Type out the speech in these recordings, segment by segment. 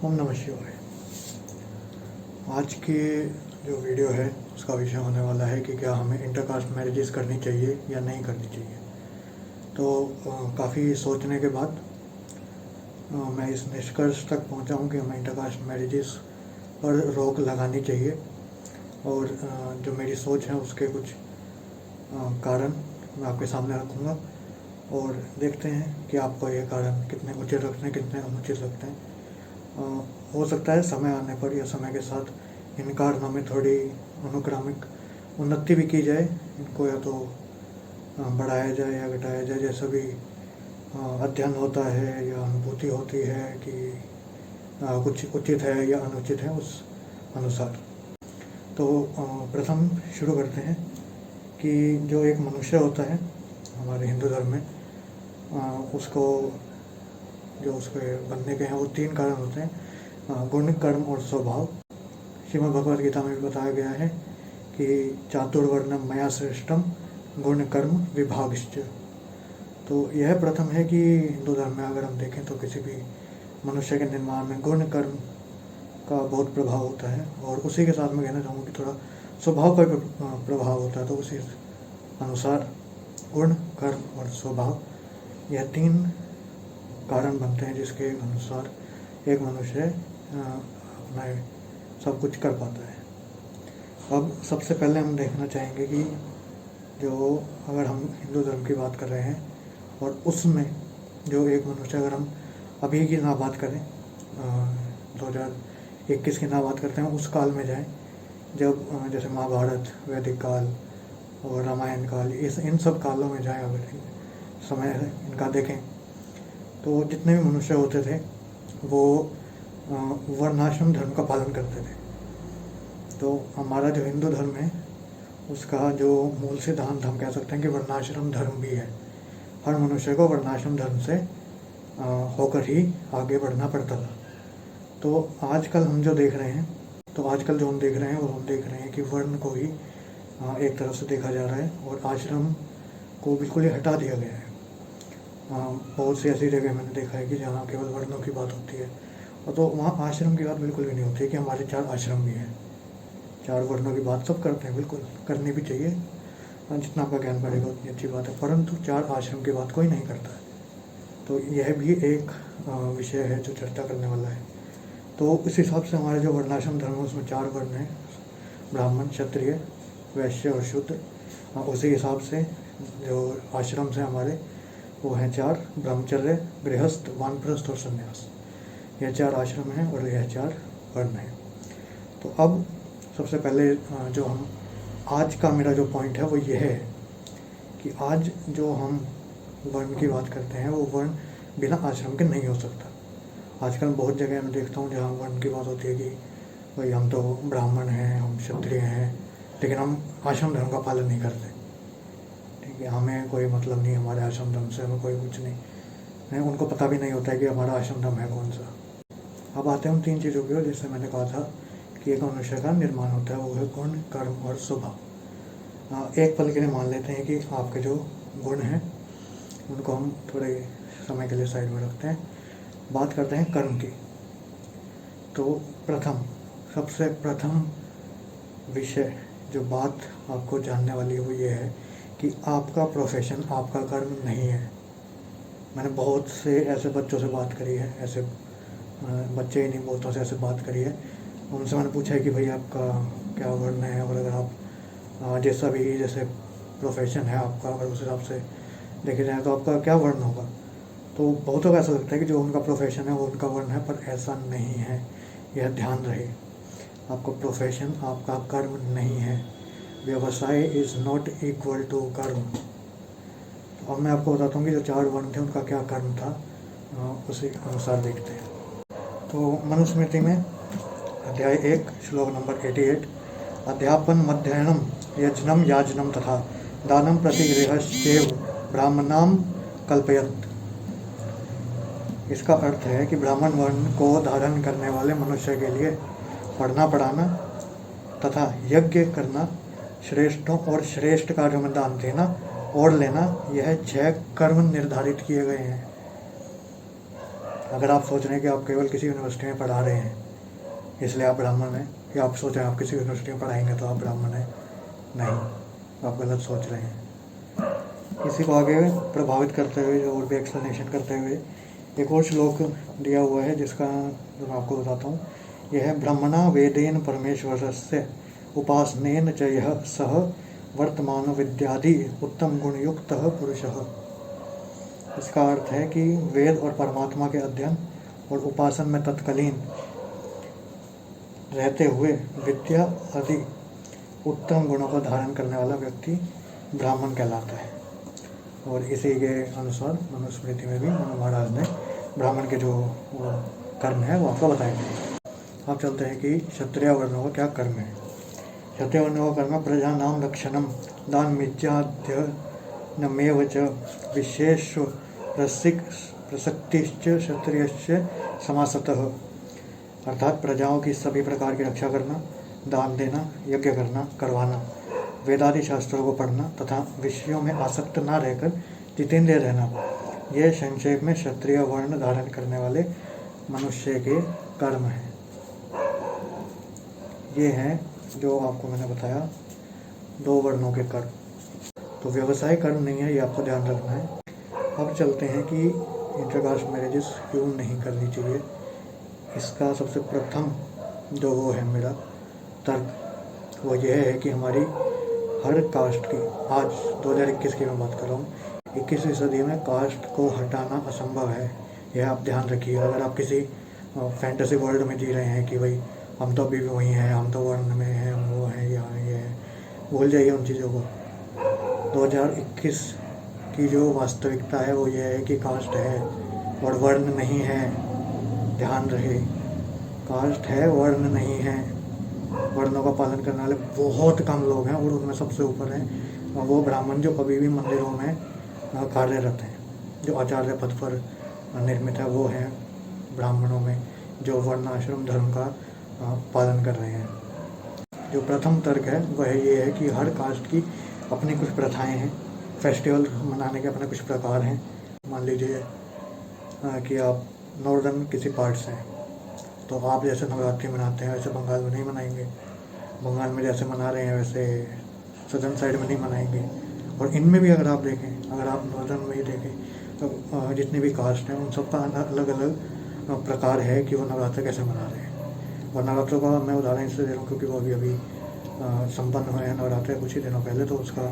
ओम नमः शिवाय। आज की जो वीडियो है उसका विषय होने वाला है कि क्या हमें इंटरकास्ट मैरिजेस करनी चाहिए या नहीं करनी चाहिए। तो काफ़ी सोचने के बाद मैं इस निष्कर्ष तक पहुंचा हूं कि हमें इंटरकास्ट मैरिजेस पर रोक लगानी चाहिए। और जो मेरी सोच है उसके कुछ कारण मैं आपके सामने रखूँगा और देखते हैं कि आपको ये कारण कितने उचित लगते हैं, कितने अनुचित लगते हैं। हो सकता है समय आने पर या समय के साथ इन कारणों में थोड़ी अनुक्रमिक उन्नति भी की जाए, इनको या तो बढ़ाया जाए या घटाया जाए, जैसा भी अध्ययन होता है या अनुभूति होती है कि कुछ उचित है या अनुचित है उस अनुसार। तो प्रथम शुरू करते हैं कि जो एक मनुष्य होता है हमारे हिंदू धर्म में, उसको जो उसके बनने के हैं वो 3 कारण होते हैं, गुण, कर्म और स्वभाव। श्रीमद् भगवद गीता में भी बताया गया है कि चातुर्वर्णम मया श्रेष्ठम गुण कर्म विभागश्च। तो यह प्रथम है कि हिंदू धर्म में अगर हम देखें तो किसी भी मनुष्य के निर्माण में गुण कर्म का बहुत प्रभाव होता है, और उसी के साथ मैं कहना चाहूँगा कि थोड़ा स्वभाव का भी प्रभाव होता है। तो उसी अनुसार गुण, कर्म और स्वभाव, यह 3 कारण बनते हैं जिसके अनुसार एक मनुष्य अपना सब कुछ कर पाता है। अब सबसे पहले हम देखना चाहेंगे कि जो अगर हम हिंदू धर्म की बात कर रहे हैं और उसमें जो एक मनुष्य, अगर हम अभी की ना बात करें, 2021 की ना बात करते हैं, उस काल में जाएं जब जैसे महाभारत, वैदिक काल और रामायण काल, इन सब कालों में जाएं, अगर समय इनका देखें तो जितने भी मनुष्य होते थे वो वर्णाश्रम धर्म का पालन करते थे। तो हमारा जो हिंदू धर्म है उसका जो मूल सिद्धांत हम कह सकते हैं कि वर्णाश्रम धर्म भी है। हर मनुष्य को वर्णाश्रम धर्म से होकर ही आगे बढ़ना पड़ता था। तो आजकल हम जो देख रहे हैं वो हम देख रहे हैं कि वर्ण को ही एक तरफ से देखा जा रहा है और आश्रम को बिल्कुल ही हटा दिया गया है। बहुत सी ऐसी जगह मैंने देखा है कि जहाँ केवल वर्णों की बात होती है, और तो वहाँ आश्रम की बात बिल्कुल भी नहीं होती है कि हमारे 4 आश्रम भी हैं। 4 वर्णों की बात सब करते हैं, बिल्कुल करनी भी चाहिए, जितना आपका ज्ञान बढ़ेगा उतनी अच्छी बात है, परंतु 4 आश्रम की बात कोई नहीं करता है। तो यह भी एक विषय है जो चर्चा करने वाला है। तो इस हिसाब से हमारे जो वर्णाश्रम धर्म है उसमें 4 वर्ण हैं, ब्राह्मण, क्षत्रिय, वैश्य और शूद्र। उसी हिसाब से जो आश्रम से हमारे वो हैं 4, ब्रह्मचर्य, गृहस्थ, वानप्रस्थ और संन्यास। यह 4 आश्रम हैं और यह 4 वर्ण हैं। तो अब सबसे पहले जो हम आज का मेरा जो पॉइंट है वो ये है कि आज जो हम वर्ण की बात करते हैं वो वर्ण बिना आश्रम के नहीं हो सकता। आजकल बहुत जगह मैं देखता हूँ जहाँ वर्ण की बात होती है कि भाई हम तो ब्राह्मण हैं, हम क्षत्रिय हैं, लेकिन हम आश्रम धर्म का पालन नहीं करते। ठीक है, हमें कोई मतलब नहीं हमारे आश्रम धर्म से, हमें कोई कुछ नहीं, उनको पता भी नहीं होता है कि हमारा आश्रम धर्म है कौन सा। अब आते हैं हम 3 चीज़ों की ओर, जैसे मैंने कहा था कि एक मनुष्य का निर्माण होता है, वो है गुण, कर्म और स्वभाव। एक पल के लिए मान लेते हैं कि आपके जो गुण हैं उनको हम थोड़े समय के लिए साइड में रखते हैं, बात करते हैं कर्म की। तो सबसे प्रथम विषय जो बात आपको जानने वाली है वो ये है कि आपका प्रोफेशन, आपका कर्म नहीं है। मैंने बहुत से ऐसे बच्चों से बात करी है, ऐसे बच्चे ही नहीं, बहुतों से ऐसे बात करी है। उनसे मैंने पूछा है कि भाई आपका क्या वर्ण है, और अगर आप जैसे प्रोफेशन है आपका, अगर उस हिसाब से देखे जाए तो आपका क्या वर्ण होगा। तो बहुतों को ऐसा लगता है कि जो उनका प्रोफेशन है वो उनका वर्ण है, पर ऐसा नहीं है। यह ध्यान रहे, आपका प्रोफेशन आपका कर्म नहीं है। व्यवसाय इज़ नॉट इक्वल टू कर्म। तो अब मैं आपको बताता हूँ कि जो 4 वर्ण थे उनका क्या कर्म था, उसी अनुसार देखते हैं। तो मनुस्मृति में अध्याय 1 श्लोक नंबर 88, अध्यापन मध्याह्नम यज्ञम याजनम तथा दानम प्रतिगृहश्चैव ब्राह्मणाम कल्पयत। इसका अर्थ है कि ब्राह्मण वर्ण को धारण करने वाले मनुष्य के लिए पढ़ना पढ़ाना तथा यज्ञ करना, श्रेष्ठों और श्रेष्ठ कार्यों में दान देना और लेना, यह 6 कर्म निर्धारित किए गए हैं। अगर आप सोच रहे हैं कि आप केवल किसी यूनिवर्सिटी में पढ़ा रहे हैं इसलिए आप ब्राह्मण हैं, या आप सोच रहे हैं आप किसी यूनिवर्सिटी में पढ़ाएंगे तो आप ब्राह्मण हैं, नहीं, आप गलत सोच रहे हैं। इसी को आगे प्रभावित करते हुए और भी एक्सप्लेनेशन करते हुए एक और श्लोक दिया हुआ है जिसका जो मैं आपको बताता हूँ। यह है ब्रह्मणा वेदेन परमेश्वरस्य उपासनेन च यः सः वर्तमान विद्यादि उत्तम गुणयुक्तः पुरुषः। इसका अर्थ है कि वेद और परमात्मा के अध्ययन और उपासन में तत्कालीन रहते हुए विद्या आदि उत्तम गुणों को धारण करने वाला व्यक्ति ब्राह्मण कहलाता है। और इसी के अनुसार मनुस्मृति में भी मनु महाराज ने ब्राह्मण के जो कर्म है वो आपको बताए गए। अब चलते हैं कि क्षत्रिय वर्णों का क्या कर्म है। क्षत्रिय वर्णों का कर्म है प्रजा नाम रक्षणम दान मिज्याध्ययनमेव च विशेष प्रसक्तिश्च क्षत्रियश्च समासतः। अर्थात प्रजाओं की सभी प्रकार की रक्षा करना, दान देना, यज्ञ करना, करवाना, वेदादि शास्त्रों को पढ़ना तथा विषयों में आसक्त न रहकर जितेंद्रिय रहना, यह संक्षेप में क्षत्रिय वर्ण धारण करने वाले मनुष्य के कर्म हैं। ये हैं जो आपको मैंने बताया 2 वर्णों के कर्म। तो व्यवसाय कर्म नहीं है, ये आपको ध्यान रखना है। अब चलते हैं कि इंटरकास्ट मैरिजेस क्यों नहीं करनी चाहिए। इसका सबसे प्रथम जो वो है मेरा तर्क वो यह है कि हमारी हर कास्ट की, आज 2021 की मैं बात कर रहा हूँ, 21वीं सदी में कास्ट को हटाना असंभव है। यह आप ध्यान रखिए। अगर आप किसी फैंटेसी वर्ल्ड में जी रहे हैं कि भाई हम तो अभी भी वही हैं, हम तो वर्ण में हैं, हम वो हैं, यहाँ ये है, भूल जाइए उन चीज़ों को। 2021 की जो वास्तविकता है वो ये है कि कास्ट है और वर्ण नहीं है। ध्यान रहे, कास्ट है, वर्ण नहीं है। वर्णों का पालन करने वाले बहुत कम लोग हैं और उनमें सबसे ऊपर हैं वो ब्राह्मण जो अभी भी मंदिरों में कार्यरत हैं, जो आचार्य पद पर निर्मित है, वो हैं ब्राह्मणों में जो वर्ण आश्रम धर्म का पालन कर रहे हैं। जो प्रथम तर्क है वह ये है कि हर कास्ट की अपनी कुछ प्रथाएं हैं, फेस्टिवल मनाने के अपने कुछ प्रकार हैं। मान लीजिए कि आप नॉर्दर्न किसी पार्ट से हैं तो आप जैसे नवरात्रि मनाते हैं वैसे बंगाल में नहीं मनाएंगे, बंगाल में जैसे मना रहे हैं वैसे सदर्न साइड में नहीं मनाएंगे। और इनमें भी अगर आप देखें, अगर आप नॉर्दर्न में ही देखें तो जितनी भी कास्ट हैं उन सबका अलग अलग प्रकार है कि वो नवरात्र कैसे मना रहे हैं। और नवरात्रों का मैं उदाहरण इससे दे रहा हूँ क्योंकि वो अभी संपन्न हुए हैं नवरात्र कुछ ही दिनों पहले, तो उसका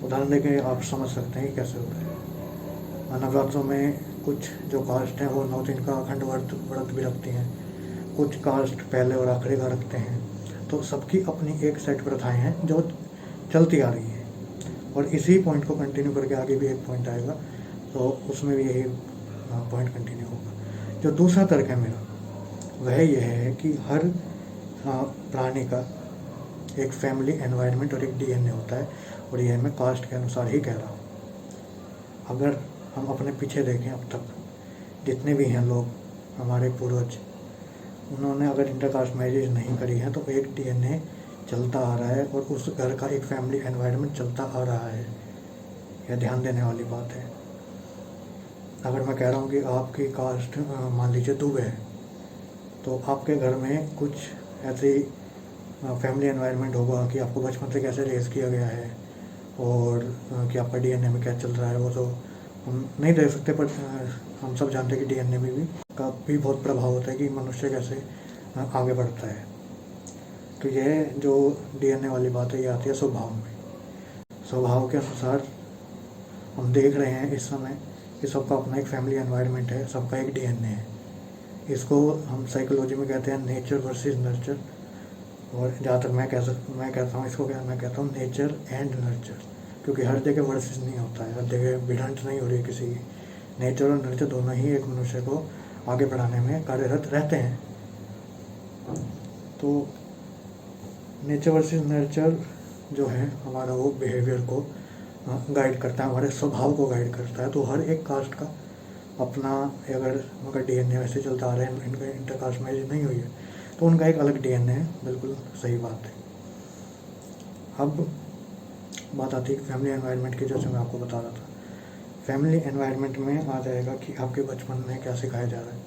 उदाहरण देके आप समझ सकते हैं कि कैसे होता है। नवरात्रों में कुछ जो कास्ट हैं वो 9 दिन का अखंड व्रत भी रखती हैं, कुछ कास्ट पहले और आखिरी का रखते हैं। तो सबकी अपनी एक सेट प्रथाएं हैं जो चलती आ रही हैं। और इसी पॉइंट को कंटिन्यू करके आगे भी एक पॉइंट आएगा तो उसमें भी यही पॉइंट कंटिन्यू होगा। जो दूसरा तर्क है मेरा वह यह है कि हर प्राणी का एक फैमिली एनवायरनमेंट और एक डीएनए होता है, और यह मैं कास्ट के अनुसार ही कह रहा हूँ। अगर हम अपने पीछे देखें अब तक जितने भी हैं लोग हमारे पूर्वज, उन्होंने अगर इंटरकास्ट मैरिज नहीं करी है तो एक डीएनए चलता आ रहा है और उस घर का एक फैमिली एनवायरनमेंट चलता आ रहा है। यह ध्यान देने वाली बात है। अगर मैं कह रहा हूँ कि आपकी कास्ट मान लीजिए दुबे है तो आपके घर में कुछ ऐसी फैमिली एनवायरनमेंट होगा कि आपको बचपन से कैसे रेज किया गया है और कि आपका डीएनए में क्या चल रहा है वो तो हम नहीं देख सकते, पर हम सब जानते हैं कि डीएनए में भी का भी बहुत प्रभाव होता है कि मनुष्य कैसे आगे बढ़ता है। तो यह जो डीएनए वाली बात है ये आती है स्वभाव में। स्वभाव के अनुसार हम देख रहे हैं इस समय कि सबका अपना एक फैमिली एनवायरनमेंट है, सबका एक डीएनए है। इसको हम साइकोलॉजी में कहते हैं नेचर वर्सेस नर्चर, और जहाँ तक मैं कहता हूँ इसको मैं कहता हूँ नेचर एंड नर्चर, क्योंकि हर जगह वर्सेस नहीं होता है, हर जगह भिड़ंत नहीं हो रही किसी की। नेचर और नर्चर दोनों ही एक मनुष्य को आगे बढ़ाने में कार्यरत रहते हैं। तो नेचर वर्सेस नर्चर जो है हमारा वो बिहेवियर को गाइड करता है, हमारे स्वभाव को गाइड करता है। तो हर एक कास्ट का अपना, अगर उनका डीएनए वैसे चलता आ रहा है, इनका इंटरकास्ट मैरिज नहीं हुई है तो उनका एक अलग डीएनए है, बिल्कुल सही बात है। अब बात आती है फैमिली एनवायरनमेंट की, जैसे मैं आपको बता रहा था फैमिली एनवायरनमेंट में आ जाएगा कि आपके बचपन में क्या सिखाया जा रहा है,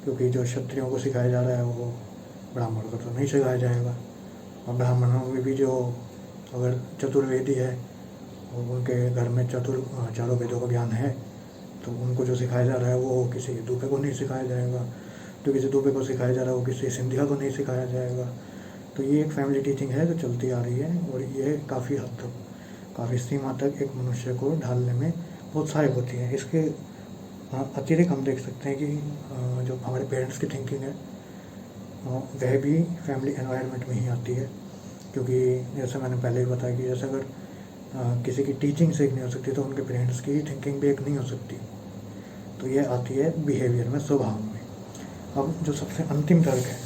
क्योंकि जो क्षत्रियों को सिखाया जा रहा है वो ब्राह्मणों को तो नहीं सिखाया जाएगा। और ब्राह्मणों में भी जो अगर चतुर्वेदी है और उनके घर में चारों वेदों का ज्ञान है, तो उनको जो सिखाया जा रहा है वो किसी दूबे को नहीं सिखाया जाएगा, तो किसी दूबे को सिखाया जा रहा है वो किसी सिंधिया को नहीं सिखाया जाएगा। तो ये एक फैमिली टीचिंग है जो चलती आ रही है, और ये काफ़ी हद तक, काफ़ी सीमा तक एक मनुष्य को ढालने में बहुत सहायक होती है। इसके अतिरिक्त हम देख सकते हैं कि जो हमारे पेरेंट्स की थिंकिंग है वह भी फैमिली एनवायरनमेंट में ही आती है, क्योंकि जैसे मैंने पहले ही बताया कि जैसे अगर किसी की टीचिंग से एक नहीं हो सकती तो उनके पेरेंट्स की थिंकिंग भी एक नहीं हो सकती। तो ये आती है बिहेवियर में, स्वभाव में। अब जो सबसे अंतिम तर्क है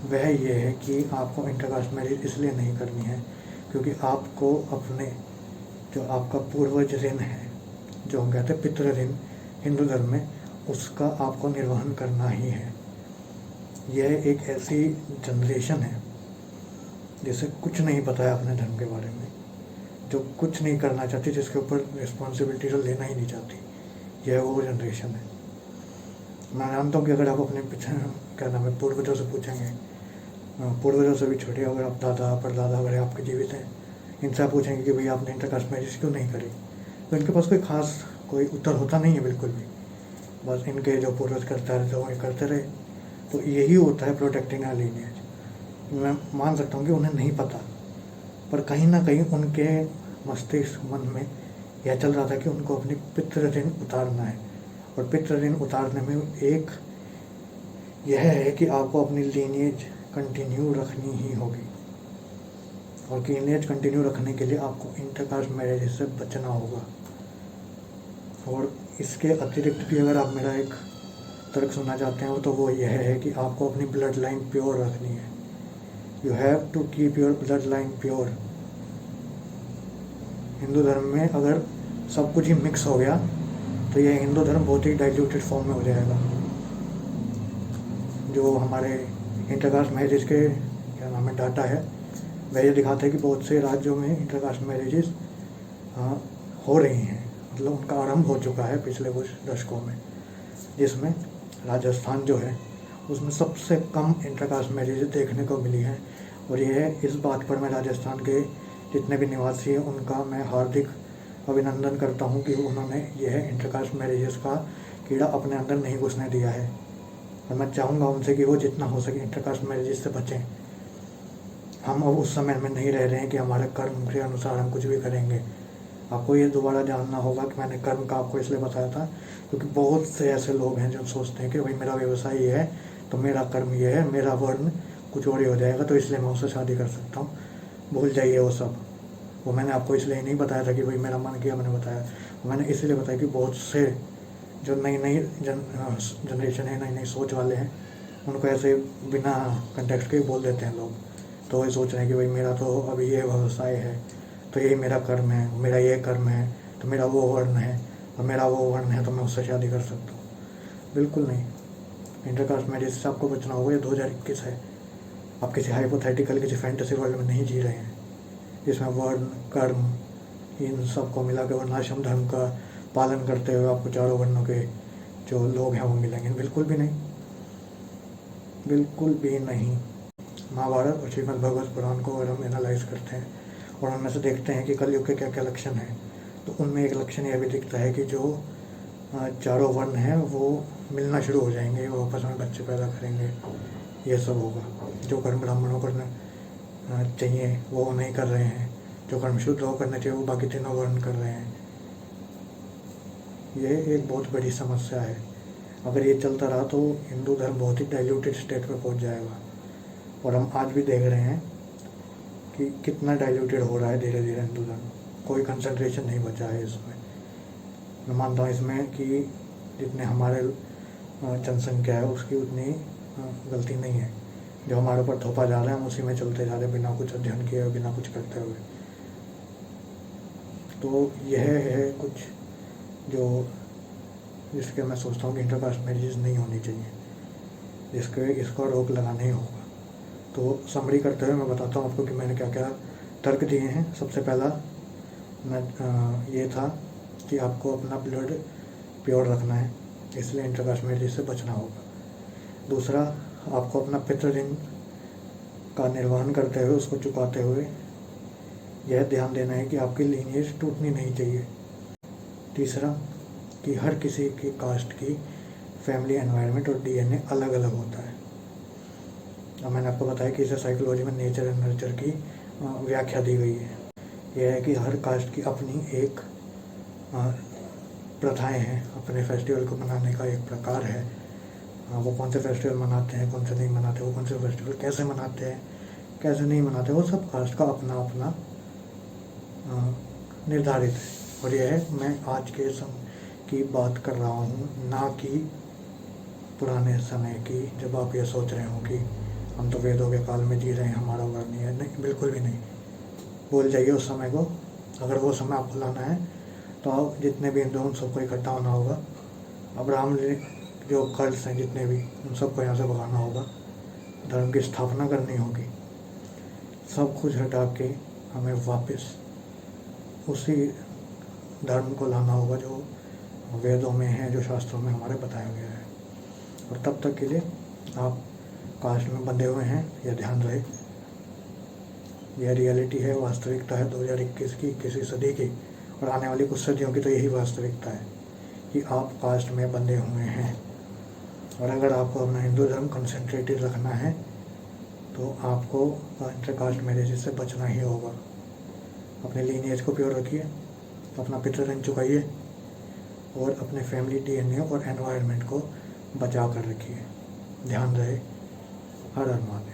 वह ये है कि आपको इंटरकास्ट मैरिज इसलिए नहीं करनी है क्योंकि आपको अपने जो आपका पूर्वज ऋण है, जो हम कहते हैं पितृ ऋण हिंदू धर्म में, उसका आपको निर्वहन करना ही है। यह एक ऐसी जनरेशन है जिसे कुछ नहीं पता है अपने धर्म के बारे में, जो कुछ नहीं करना चाहती, जिसके ऊपर रिस्पॉन्सिबिलिटी जो लेना ही नहीं चाहती। यह वो जनरेशन है। मैं जानता हूँ कि अगर आप अपने पीछे क्या नाम है पूर्वजों से पूछेंगे, पूर्वजों से भी छोड़िए, अगर आप दादा परदादा अगर आपके जीवित हैं, इनसे आप पूछेंगे कि भाई आपने इंटरकास्ट मैरिज क्यों नहीं करी, तो इनके पास कोई उत्तर होता नहीं है बिल्कुल भी। बस इनके जो पूर्वज करते रहे जो ये करते रहे, तो यही होता है प्रोटेक्टिंग अ लीनिएज। मैं मान सकता हूँ कि उन्हें नहीं पता, पर कहीं ना कहीं उनके मस्तिष्क मन में यह चल रहा था कि उनको अपनी पितृ ऋण उतारना है। और पितृ ऋण उतारने में एक यह है कि आपको अपनी लीनिएज कंटिन्यू रखनी ही होगी, और लीनिएज कंटिन्यू रखने के लिए आपको इंटरकास्ट मैरिज से बचना होगा। और इसके अतिरिक्त भी अगर आप मेरा एक तर्क सुनना चाहते हैं तो वो यह है कि आपको अपनी ब्लड लाइन प्योर रखनी है। You have to keep your blood line pure. Hindu धर्म में अगर सब कुछ ही मिक्स हो गया तो यह हिंदू धर्म बहुत ही डाइल्यूटेड फॉर्म में हो जाएगा। जो हमारे इंटरकास्ट मैरिज के क्या नाम है डाटा है, वह ये दिखाता है कि बहुत से राज्यों में इंटरकास्ट मैरिजेस हो रही हैं, मतलब उनका आरंभ हो चुका है पिछले कुछ दशकों में, जिसमें राजस्थान जो है उसमें सबसे कम इंटरकास्ट मैरिजेस देखने को मिली हैं। और यह इस बात पर मैं राजस्थान के जितने भी निवासी हैं उनका मैं हार्दिक अभिनंदन करता हूं कि उन्होंने यह इंटरकास्ट मैरिजेस का कीड़ा अपने अंदर नहीं घुसने दिया है। और मैं चाहूँगा उनसे कि वो जितना हो सके इंटरकास्ट मैरिजेस से बचें। हम अब उस समय में नहीं रह रहे हैं कि हमारे कर्म के अनुसार हम कुछ भी करेंगे। आपको ये दोबारा जानना होगा कि मैंने कर्म का आपको इसलिए बताया था क्योंकि बहुत से ऐसे लोग हैं जो सोचते हैं कि भाई मेरा व्यवसाय ये है तो मेरा कर्म ये है, मेरा वर्ण कुछ और ही हो जाएगा तो इसलिए मैं उससे शादी कर सकता हूँ। भूल जाइए वो सब। वो मैंने आपको इसलिए नहीं बताया था कि भाई मेरा मन किया मैंने बताया, मैंने इसलिए बताया कि बहुत से जो नई नई जनरेशन है, नई नई सोच वाले हैं, उनको ऐसे बिना कंटेक्स्ट के बोल देते हैं लोग। तो वही सोच रहे हैं कि भाई मेरा तो अभी ये व्यवसाय है तो यही मेरा कर्म है, मेरा ये कर्म है तो मेरा वो वर्ण है, और मेरा वो वर्ण है तो मैं उससे शादी कर सकता हूँ। बिल्कुल नहीं। इंटरकास्ट मैरिज से आपको बचना होगा। ये 2021 है। आप किसी हाइपोथेटिकल किसी फैंटेसी वर्ल्ड में नहीं जी रहे हैं जिसमें वर्ण कर्म इन सबको मिला के वर्णाश्रम धर्म का पालन करते हुए आपको चारों वर्णों के जो लोग हैं वो मिलेंगे। बिल्कुल भी नहीं, बिल्कुल भी नहीं। महाभारत और श्रीमद् भगवत पुराण को अगर हम एनालाइज करते हैं और उनमें से देखते हैं कि कलयुग के क्या क्या लक्षण हैं, तो उनमें एक लक्षण यह भी दिखता है कि जो चारों वर्ण हैं वो मिलना शुरू हो जाएंगे, वो आपस में बच्चे पैदा करेंगे, ये सब होगा। जो कर्म ब्राह्मणों को करना चाहिए वो नहीं कर रहे हैं, जो कर्म शुद्ध हो करना चाहिए वो बाकी तीनों वर्ण कर रहे हैं। ये एक बहुत बड़ी समस्या है। अगर ये चलता रहा तो हिंदू धर्म बहुत ही डाइल्यूटेड स्टेट पे पहुंच जाएगा। और हम आज भी देख रहे हैं कि कितना डाइल्यूटेड हो रहा है धीरे धीरे हिंदू धर्म। कोई कंसंट्रेशन नहीं बचा है इसमें। मैं मानता हूँ इसमें कि जितने हमारे जनसंख्या है उसकी उतनी गलती नहीं है। जो हमारे ऊपर थोपा जा रहा है हम उसी में चलते जा रहे हैं बिना कुछ अध्ययन किए, बिना कुछ करते हुए। तो यह है कुछ जो जिसके मैं सोचता हूँ कि इंटरकास्ट मैरिजेस नहीं होनी चाहिए, इसको रोक लगाना ही होगा। तो समरी करते हुए मैं बताता हूँ आपको कि मैंने क्या क्या तर्क दिए हैं। सबसे पहला मैं ये था कि आपको अपना ब्लड प्योर रखना है, इसलिए इंटरकास्ट मैरिज से बचना होगा। दूसरा, आपको अपना पितृ ऋण का निर्वहन करते हुए, उसको चुकाते हुए यह ध्यान देना है कि आपकी लीनिएज टूटनी नहीं चाहिए। तीसरा, कि हर किसी की कास्ट की फैमिली एनवायरनमेंट और डीएनए अलग अलग होता है। अब मैंने आपको बताया कि इसे साइकोलॉजी में नेचर एंड नर्चर की व्याख्या दी गई है। यह है कि हर कास्ट की अपनी एक प्रथाएं हैं, अपने फेस्टिवल को मनाने का एक प्रकार है। वो कौन से फेस्टिवल मनाते हैं, कौन से नहीं मनाते, वो कौन से फेस्टिवल कैसे मनाते हैं, कैसे नहीं मनाते, वो सब कास्ट का अपना अपना निर्धारित है। और यह है, मैं आज के समय की बात कर रहा हूँ, ना कि पुराने समय की, जब आप ये सोच रहे हो कि हम तो वेदों के काल में जी रहे हैं, हमारा वर्ण नहीं है। नहीं, बिल्कुल भी नहीं। भूल जाइए उस समय को। अगर वो समय आपको लाना है तो आप जितने भी हिंदू, उन सबको इकट्ठा होना होगा। अब्राहम जो कल्ट्स हैं जितने भी, उन सबको यहाँ से भगाना होगा, धर्म की स्थापना करनी होगी। सब कुछ हटा के हमें वापस उसी धर्म को लाना होगा जो वेदों में है, जो शास्त्रों में हमारे बताया गया है। और तब तक के लिए आप कास्ट में बंधे हुए हैं, यह ध्यान रहे। यह रियलिटी है, वास्तविकता है 2021 की, 21वीं सदी की, और आने वाली कुछ सदियों की तो यही वास्तविकता है कि आप कास्ट में बंधे हुए हैं। और अगर आपको अपना हिंदू धर्म कंसंट्रेटेड रखना है तो आपको इंटरकास्ट मैरिज से बचना ही होगा। अपने लीनिएज को प्योर रखिए, अपना पितृ ऋण चुकाइए, और अपने फैमिली डीएनए और एनवायरनमेंट को बचा कर रखिए। ध्यान रहे। हर हर महादेव।